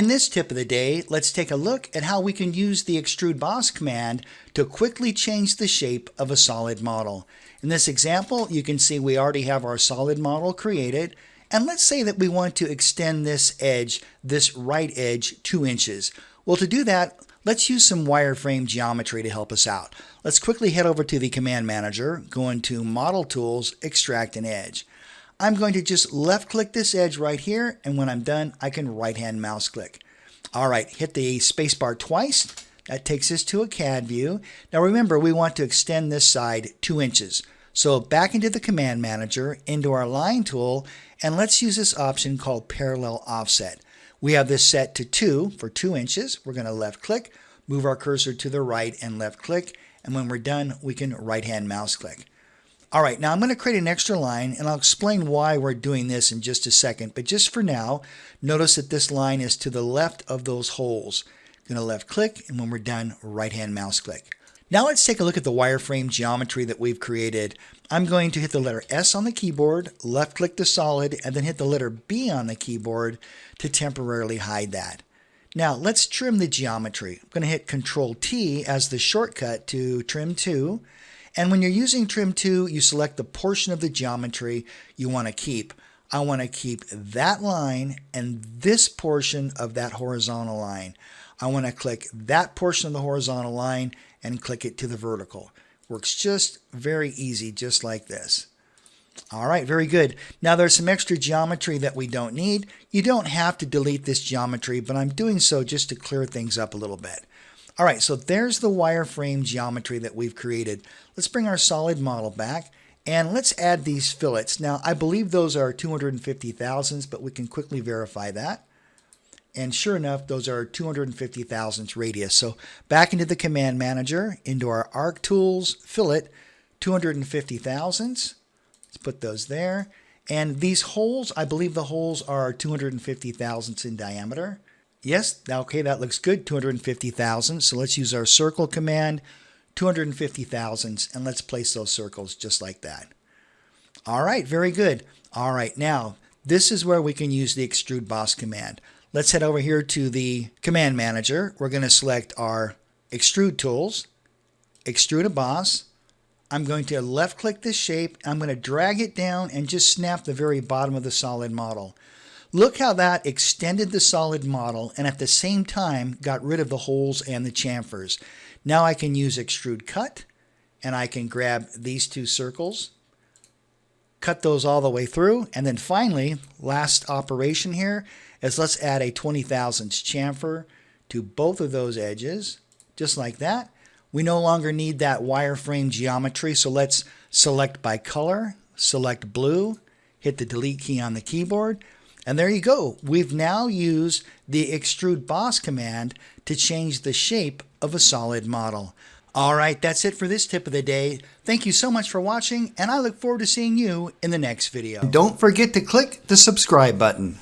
In this tip of the day, let's take a look at how we can use the Extrude Boss command to quickly change the shape of a solid model. In this example, you can see we already have our solid model created, and let's say that we want to extend this edge, this right edge, 2 inches. Well, to do that, let's use some wireframe geometry to help us out. Let's quickly head over to the Command Manager, go into Model Tools, Extract an Edge. I'm going to just left-click this edge right here, and when I'm done, I can right-hand mouse click. All right, hit the spacebar twice. That takes us to a CAD view. Now remember, we want to extend this side 2 inches. So back into the Command Manager, into our Line tool, and let's use this option called Parallel Offset. We have this set to 2 for 2 inches. We're going to left-click, move our cursor to the right, and left-click. And when we're done, we can right-hand mouse click. All right, now I'm going to create an extra line, and I'll explain why we're doing this in just a second. But just for now, notice that this line is to the left of those holes. I'm going to left-click, and when we're done, right-hand mouse click. Now let's take a look at the wireframe geometry that we've created. I'm going to hit the letter S on the keyboard, left-click the solid, and then hit the letter B on the keyboard to temporarily hide that. Now let's trim the geometry. I'm going to hit Control-T as the shortcut to Trim To. And when you're using Trim To, you select the portion of the geometry you want to keep. I want to keep that line and this portion of that horizontal line. I want to click that portion of the horizontal line and click it to the vertical. Works just very easy, just like this. All right, very good. Now there's some extra geometry that we don't need. You don't have to delete this geometry, but I'm doing so just to clear things up a little bit. All right, so there's the wireframe geometry that we've created. Let's bring our solid model back and let's add these fillets. Now, I believe those are 250 thousandths, but we can quickly verify that. And sure enough, those are 250 thousandths radius. So back into the Command Manager, into our Arc Tools, Fillet, 250 thousandths. Let's put those there. And these holes, I believe the holes are 250 thousandths in diameter. Yes, okay, that looks good, 250 thousandths. So let's use our circle command, 250 thousandths, and let's place those circles just like that. All right, very good. All right, now, this is where we can use the Extrude Boss command. Let's head over here to the Command Manager. We're going to select our Extrude Tools, Extrude a Boss. I'm going to left-click this shape. I'm going to drag it down and just snap the very bottom of the solid model. Look how that extended the solid model and at the same time got rid of the holes and the chamfers. Now I can use Extrude Cut and I can grab these two circles, cut those all the way through, and then finally, last operation here is let's add a 20 thousandths chamfer to both of those edges, just like that. We no longer need that wireframe geometry, so let's select by color, select blue, hit the delete key on the keyboard, and there you go. We've now used the Extrude Boss command to change the shape of a solid model. All right, that's it for this tip of the day. Thank you so much for watching, and I look forward to seeing you in the next video. Don't forget to click the subscribe button.